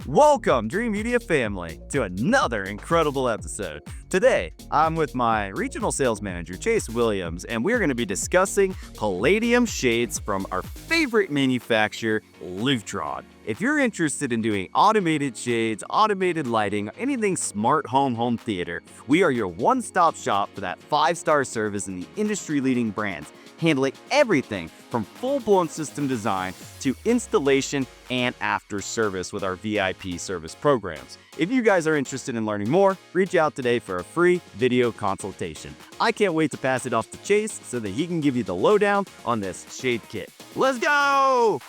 Welcome, Dreamedia family, to another incredible episode. Today, I'm with my regional sales manager, Chase Williams, and we're going to be discussing Palladium shades from our favorite manufacturer, Lutron. If you're interested in doing automated shades, automated lighting, anything smart home theater, we are your one-stop shop for that 5-star service in the industry-leading brands, handling everything from full-blown system design to installation and after service with our VIP service programs. If you guys are interested in learning more, reach out today for a free video consultation. I can't wait to pass it off to Chase so that he can give you the lowdown on this shade kit. Let's go!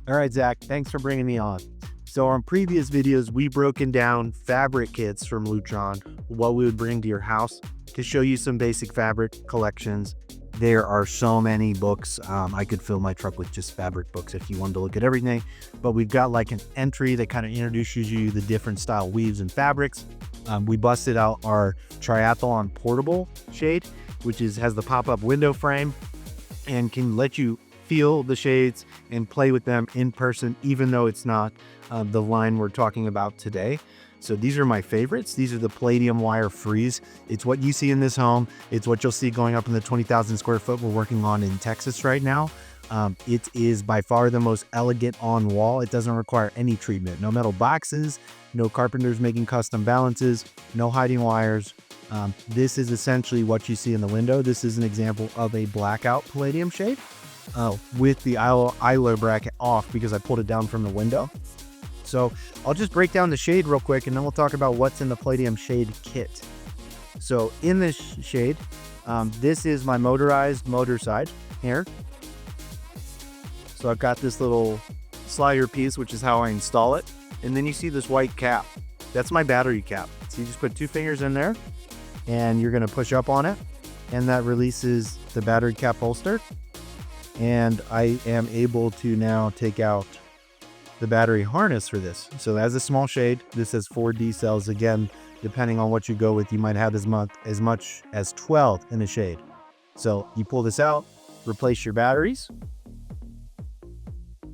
All right, Zach, thanks for bringing me on. So on previous videos, we've broken down fabric kits from Lutron, what we would bring to your house to show you some basic fabric collections. There are so many books. I could fill my truck with just fabric books if you wanted to look at everything, but we've got like an entry that kind of introduces you the different style weaves and fabrics. We busted out our triathlon portable shade, which has the pop-up window frame and can let you feel the shades and play with them in person, even though it's not the line we're talking about today. So these are my favorites. These are the Palladium Wire-Frees. It's what you see in this home. It's what you'll see going up in the 20,000 square foot we're working on in Texas right now. It is by far the most elegant on wall. It doesn't require any treatment. No metal boxes, no carpenters making custom balances, no hiding wires. This is essentially what you see in the window. This is an example of a blackout Palladium shade. With the eyelid bracket off because I pulled it down from the window. So I'll just break down the shade real quick and then we'll talk about what's in the Palladium shade kit. So in this shade, this is my motorized motor side here. So I've got this little slider piece, which is how I install it. And then you see this white cap. That's my battery cap. So you just put 2 fingers in there and you're going to push up on it. And that releases the battery cap holster. And I am able to now take out the battery harness for this. So as a small shade, this has 4 D cells. Again, depending on what you go with, you might have as much as 12 in a shade. So you pull this out, replace your batteries,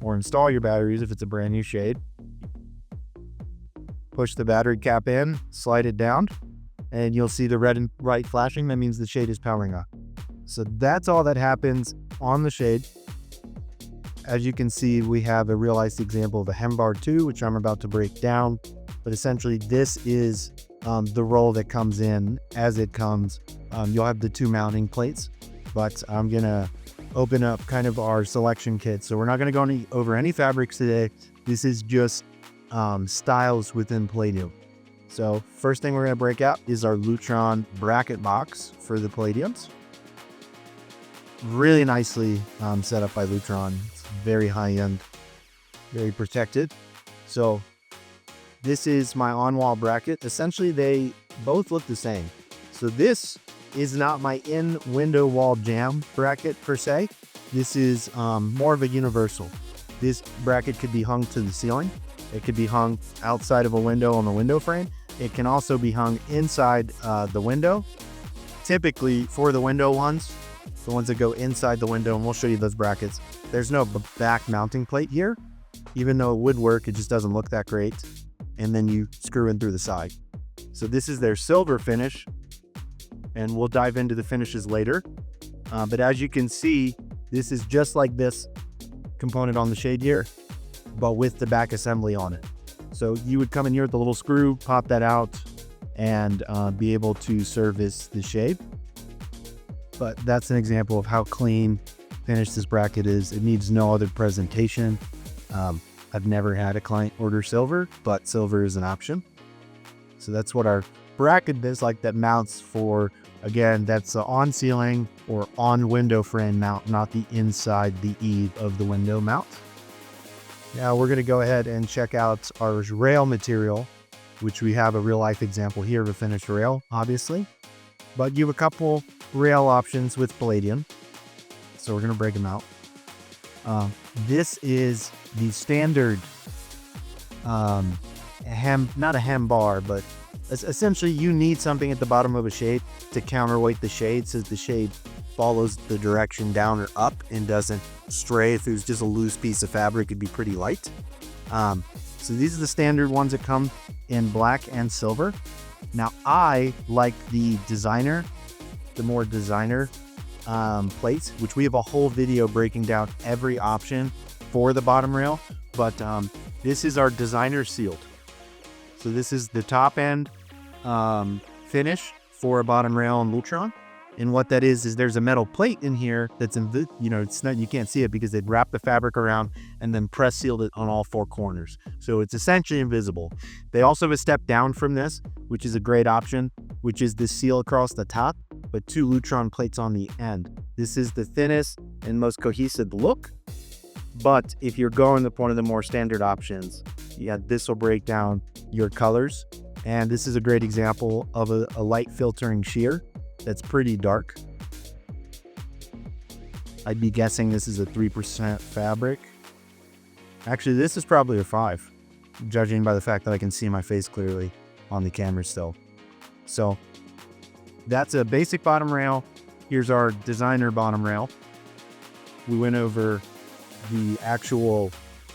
or install your batteries if it's a brand new shade. Push the battery cap in, slide it down, and you'll see the red and white flashing. That means the shade is powering up. So that's all that happens on the shade. As you can see, we have a realized example of a hem bar 2, which I'm about to break down. But essentially, this is the roll that comes in as it comes. You'll have the 2 mounting plates, but I'm going to open up kind of our selection kit. So we're not going to go over any fabrics today. This is just styles within Palladium. So first thing we're going to break out is our Lutron bracket box for the Palladiums. Really nicely set up by Lutron. It's very high-end, very protected. So this is my on-wall bracket. Essentially, they both look the same. So this is not my in-window wall jam bracket per se. This is more of a universal. This bracket could be hung to the ceiling. It could be hung outside of a window on the window frame. It can also be hung inside the window. Typically, for the window ones, the ones that go inside the window, and we'll show you those brackets. There's no back mounting plate here. Even though it would work, it just doesn't look that great. And then you screw in through the side. So this is their silver finish, and we'll dive into the finishes later. But as you can see, this is just like this component on the shade here, but with the back assembly on it. So you would come in here with the little screw, pop that out, and be able to service the shade. But that's an example of how clean finished this bracket is. It needs no other presentation. I've never had a client order silver, but silver is an option. So that's what our bracket is like that mounts for. Again, that's the on ceiling or on window frame mount, not the inside the eave of the window mount. Now we're going to go ahead and check out our rail material, which we have a real life example here of a finished rail, obviously. But you have a couple rail options with Palladium. So we're going to break them out. This is the standard not a hem bar, but essentially you need something at the bottom of a shade to counterweight the shade so the shade follows the direction down or up and doesn't stray. If it was just a loose piece of fabric, it'd be pretty light. So these are the standard ones that come in black and silver. Now I like the more designer plates, which we have a whole video breaking down every option for the bottom rail, but this is our designer sealed. So this is the top end finish for a bottom rail on Lutron. And what that is there's a metal plate in here that's it's not, you can't see it because they'd wrap the fabric around and then press sealed it on all four corners. So it's essentially invisible. They also have a step down from this, which is a great option, which is the seal across the top, but 2 Lutron plates on the end. This is the thinnest and most cohesive look. But if you're going with one of the more standard options, this will break down your colors. And this is a great example of a light filtering sheer that's pretty dark. I'd be guessing this is a 3% fabric. Actually, this is probably a 5, judging by the fact that I can see my face clearly on the camera still. So that's a basic bottom rail. Here's our designer bottom rail. We went over the actual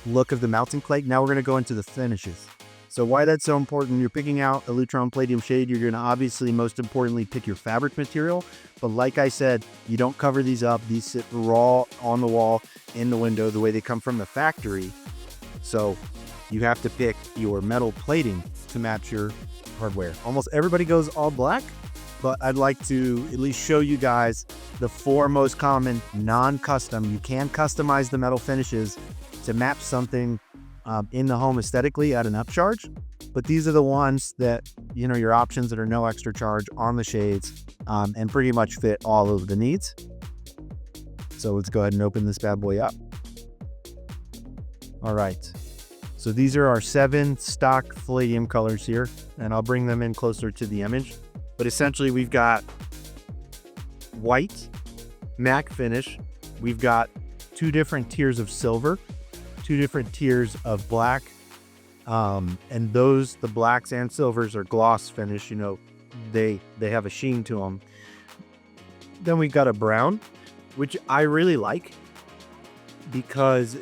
look of the mounting plate. Now we're going to go into the finishes. So why that's so important, you're picking out a Lutron Palladium shade, you're going to obviously most importantly pick your fabric material. But like I said, you don't cover these up. These sit raw on the wall, in the window, the way they come from the factory. So you have to pick your metal plating to match your hardware. Almost everybody goes all black, but I'd like to at least show you guys the 4 most common non-custom. You can customize the metal finishes to match something in the home aesthetically at an upcharge, but these are the ones that, your options that are no extra charge on the shades and pretty much fit all of the needs. So let's go ahead and open this bad boy up. All right. So these are our 7 stock Palladium colors here, and I'll bring them in closer to the image. But essentially we've got white, matte finish. We've got 2 different tiers of silver, 2 different tiers of black, and the blacks and silvers are gloss finish. They have a sheen to them. Then we got a brown, which I really like because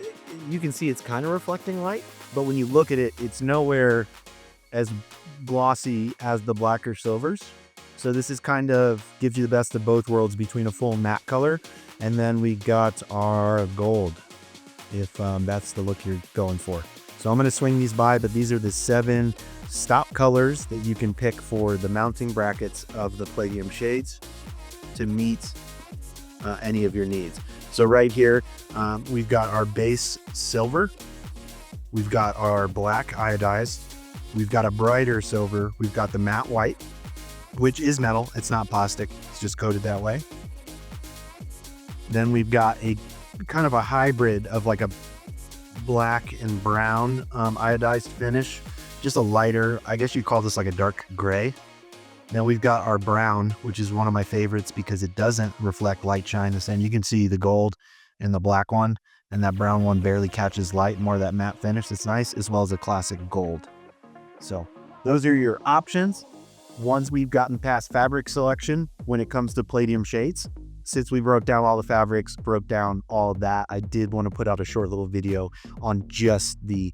you can see it's kind of reflecting light, but when you look at it, it's nowhere as glossy as the blacker silvers. So this is kind of gives you the best of both worlds between a full matte color. And then we got our gold, if that's the look you're going for. So I'm going to swing these by, but these are the 7 stop colors that you can pick for the mounting brackets of the Palladium shades to meet any of your needs. So right here, we've got our base silver. We've got our black iodized. We've got a brighter silver. We've got the matte white, which is metal. It's not plastic. It's just coated that way. Then we've got a kind of a hybrid of like a black and brown iodized finish, just a lighter, I guess you'd call this like a dark gray. Then we've got our brown, which is one of my favorites because it doesn't reflect light shine the same. You can see the gold in the black one, and that brown one barely catches light, more of that matte finish. It's nice, as well as a classic gold. So those are your options. Once we've gotten past fabric selection when it comes to Palladium shades, since we broke down all the fabrics, broke down all of that, I did want to put out a short little video on just the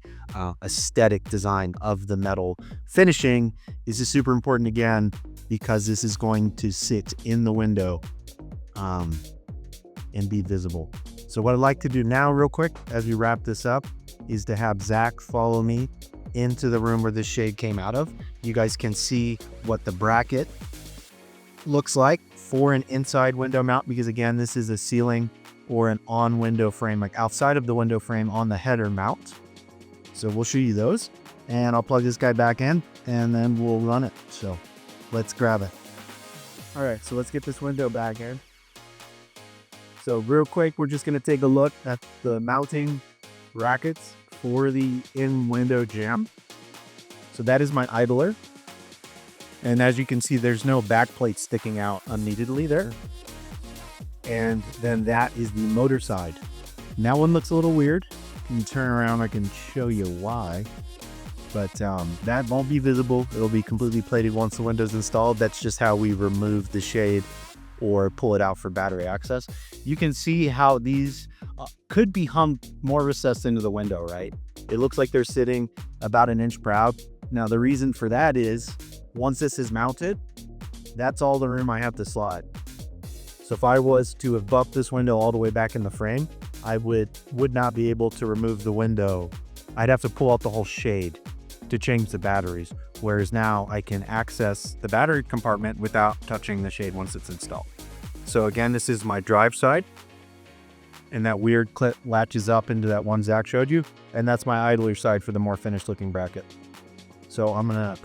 aesthetic design of the metal finishing. This is super important again, because this is going to sit in the window and be visible. So what I'd like to do now real quick, as we wrap this up, is to have Zach follow me into the room where this shade came out of. You guys can see what the bracket looks like for an inside window mount, because again, this is a ceiling or an on window frame, like outside of the window frame on the header mount. So we'll show you those, and I'll plug this guy back in and then we'll run it. So let's grab it. All right, so let's get this window back in. So real quick, we're just going to take a look at the mounting brackets for the in-window jamb. So that is my idler. And as you can see, there's no back plate sticking out unneededly there. And then that is the motor side. That one looks a little weird. Can you turn around? I can show you why. But that won't be visible. It'll be completely plated once the window's installed. That's just how we remove the shade or pull it out for battery access. You can see how these could be hung more recessed into the window, right? It looks like they're sitting about an inch proud. Now, the reason for that is once this is mounted, that's all the room I have to slide. So if I was to have buffed this window all the way back in the frame, I would not be able to remove the window. I'd have to pull out the whole shade to change the batteries. Whereas now I can access the battery compartment without touching the shade once it's installed. So again, this is my drive side. And that weird clip latches up into that one Zach showed you. And that's my idler side for the more finished looking bracket. So I'm gonna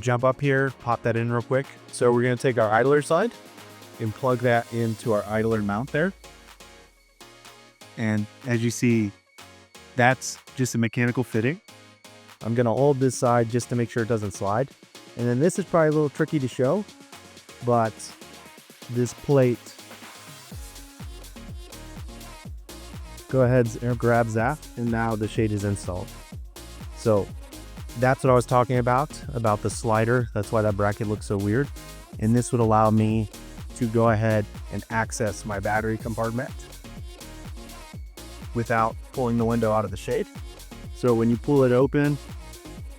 jump up here, pop that in real quick. So we're gonna take our idler side and plug that into our idler mount there. And as you see, that's just a mechanical fitting. I'm gonna hold this side just to make sure it doesn't slide. And then this is probably a little tricky to show, but this plate, go ahead and grab that, and now the shade is installed. So that's what I was talking about the slider. That's why that bracket looks so weird. And this would allow me to go ahead and access my battery compartment without pulling the window out of the shade. So when you pull it open,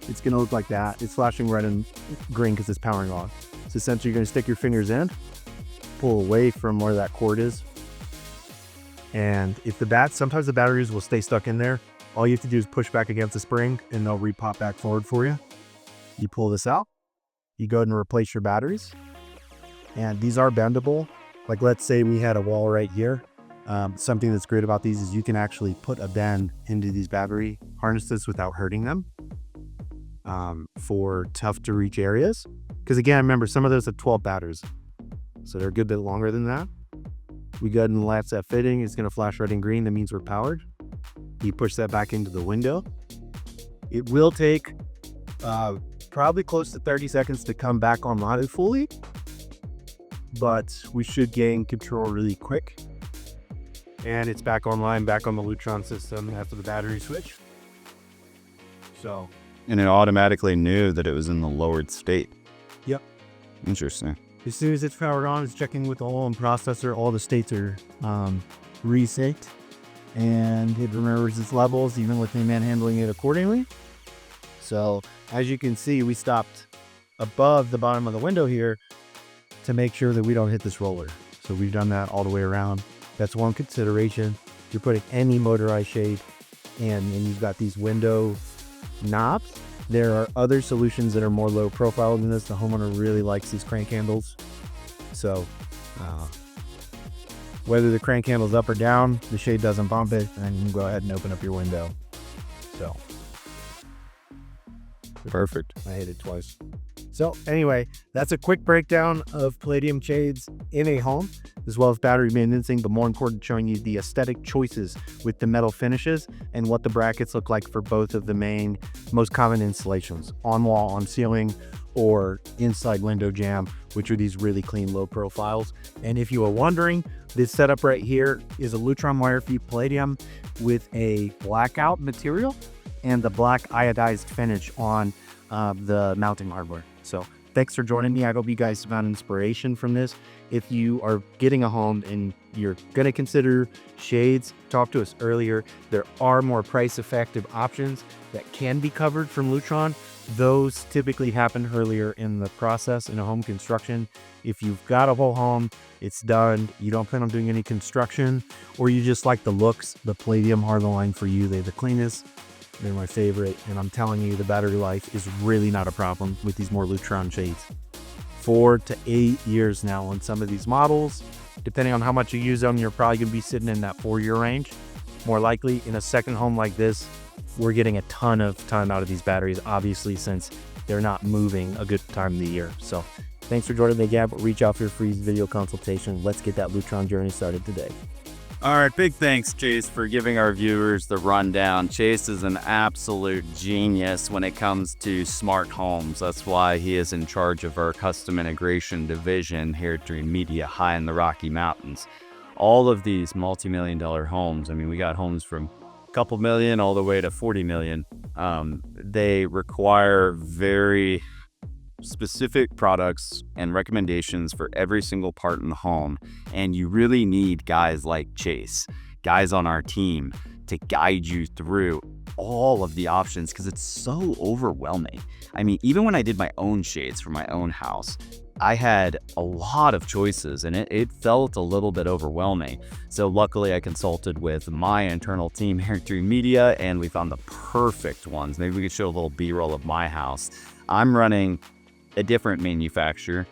it's gonna look like that. It's flashing red and green because it's powering on. So essentially you're gonna stick your fingers in, pull away from where that cord is. And if sometimes the batteries will stay stuck in there. All you have to do is push back against the spring and they'll re-pop back forward for you. You pull this out, you go ahead and replace your batteries. And these are bendable. Like let's say we had a wall right here. Something that's great about these is you can actually put a bend into these battery harnesses without hurting them for tough to reach areas. Because again, remember some of those have 12 batteries. So they're a good bit longer than that. We go ahead and latch that fitting. It's gonna flash red and green. That means we're powered. You push that back into the window. It will take probably close to 30 seconds to come back online fully, but we should gain control really quick. And it's back online, back on the Lutron system after the battery switch. So. And it automatically knew that it was in the lowered state. Yep. Interesting. As soon as it's powered on, it's checking with the whole processor. All the states are reset. And it remembers its levels, even with me manhandling it accordingly. So as you can see, we stopped above the bottom of the window here to make sure that we don't hit this roller. So we've done that all the way around. That's one consideration. If you're putting any motorized shade and you've got these window knobs, there are other solutions that are more low profile than this. The homeowner really likes these crank handles. So whether the crank handle's up or down, the shade doesn't bump it, and you can go ahead and open up your window. So perfect. I hit it twice. So anyway, that's a quick breakdown of Palladium shades in a home, as well as battery maintenancing, but more important, showing you the aesthetic choices with the metal finishes and what the brackets look like for both of the main, most common installations, on wall, on ceiling, or inside window jamb, which are these really clean low profiles. And if you are wondering, this setup right here is a Lutron Wire-Free Palladium with a blackout material and the black iodized finish on the mounting hardware. So thanks for joining me. I hope you guys found inspiration from this. If you are getting a home and you're going to consider shades, talk to us earlier. There are more price effective options that can be covered from Lutron. Those typically happen earlier in the process in a home construction. If you've got a whole home, it's done, you don't plan on doing any construction, or you just like the looks, the Palladium are the line for you. They're the cleanest. They're my favorite, and I'm telling you, the battery life is really not a problem with these more Lutron shades. 4 to 8 years now on some of these models. Depending on how much you use them, you're probably going to be sitting in that 4-year range. More likely, in a second home like this, we're getting a ton out of these batteries, obviously, since they're not moving a good time of the year. So thanks for joining me again. Reach out for your free video consultation. Let's get that Lutron journey started today. All right, big thanks, Chase, for giving our viewers the rundown. Chase is an absolute genius when it comes to smart homes. That's why he is in charge of our custom integration division here at Dreamedia, high in the Rocky Mountains. all of these multi-million-dollar homes, I mean, we got homes from a couple million all the way to 40 million. They require very specific products and recommendations for every single part in the home. And you really need guys like Chase, guys on our team, to guide you through all of the options, because it's so overwhelming. I mean, even when I did my own shades for my own house, I had a lot of choices and it felt a little bit overwhelming. So luckily I consulted with my internal team here at Dreamedia and we found the perfect ones. Maybe we could show a little B-roll of my house. I'm running a different manufacturer,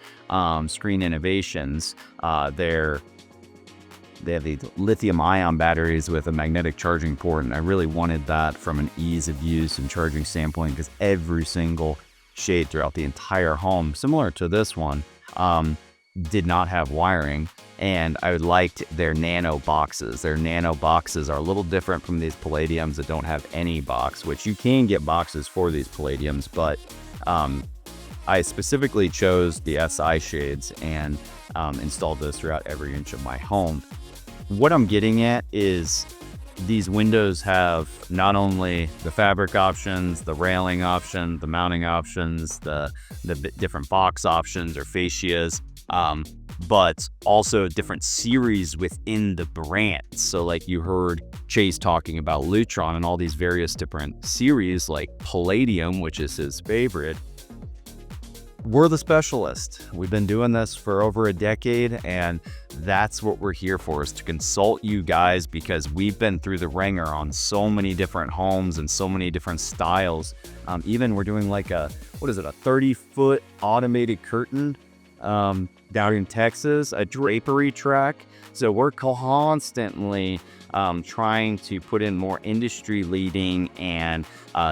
Screen Innovations. They have these lithium-ion batteries with a magnetic charging port, and I really wanted that from an ease of use and charging standpoint, because every single shade throughout the entire home, similar to this one, did not have wiring, and I liked their nano boxes. Their nano boxes are a little different from these Palladiums that don't have any box, which you can get boxes for these Palladiums, but I specifically chose the SI shades and installed those throughout every inch of my home. What I'm getting at is these windows have not only the fabric options, the railing option, the mounting options, the different box options or fascias, but also different series within the brand. So like you heard Chase talking about Lutron and all these various different series like Palladium, which is his favorite. We're the specialist. We've been doing this for over a decade, and that's what we're here for, is to consult you guys, because we've been through the ringer on so many different homes and so many different styles. Even we're doing like a 30-foot automated curtain down in Texas, a drapery track. So we're constantly trying to put in more industry leading and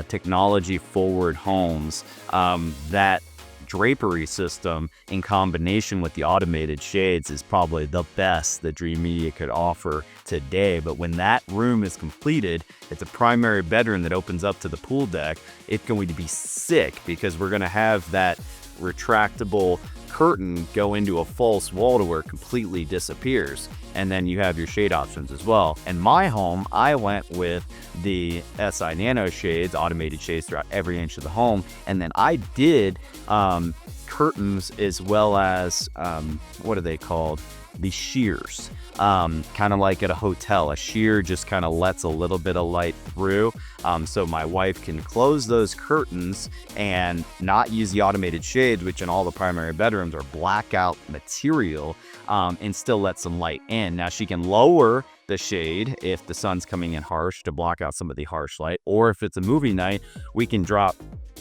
technology forward homes. That drapery system in combination with the automated shades is probably the best that Dreamedia could offer today. But when that room is completed, it's a primary bedroom that opens up to the pool deck. It's going to be sick, because we're going to have that retractable curtain go into a false wall to where it completely disappears, and then you have your shade options as well. In my home, I went with the SI Nano shades, automated shades throughout every inch of the home, and then I did curtains as well as what are they called? The shears. Kind of like at a hotel, a sheer just kind of lets a little bit of light through, so my wife can close those curtains and not use the automated shades, which in all the primary bedrooms are blackout material, and still let some light in. Now she can lower the shade if the sun's coming in harsh to block out some of the harsh light, or if it's a movie night, we can drop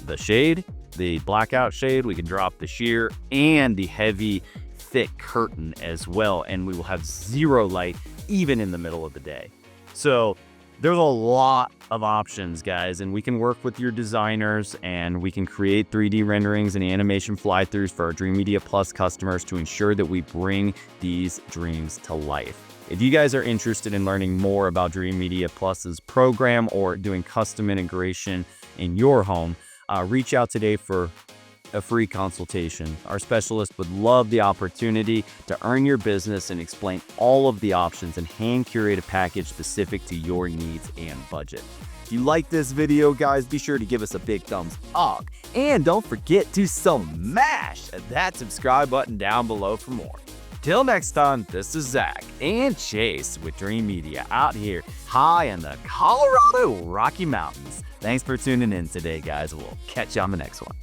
the shade, the blackout shade, we can drop the sheer and the heavy thick curtain as well, and we will have zero light even in the middle of the day. So there's a lot of options, guys, and we can work with your designers, and we can create 3D renderings and animation fly-throughs for our Dreamedia Plus customers to ensure that we bring these dreams to life. If you guys are interested in learning more about Dreamedia Plus's program or doing custom integration in your home, reach out today for a free consultation. Our specialist would love the opportunity to earn your business and explain all of the options and hand curate a package specific to your needs and budget. If you like this video, guys, be sure to give us a big thumbs up, and don't forget to smash that subscribe button down below for more. Till next time, this is Zach and Chase with Dreamedia out here high in the Colorado Rocky Mountains. Thanks for tuning in today, guys. We'll catch you on the next one.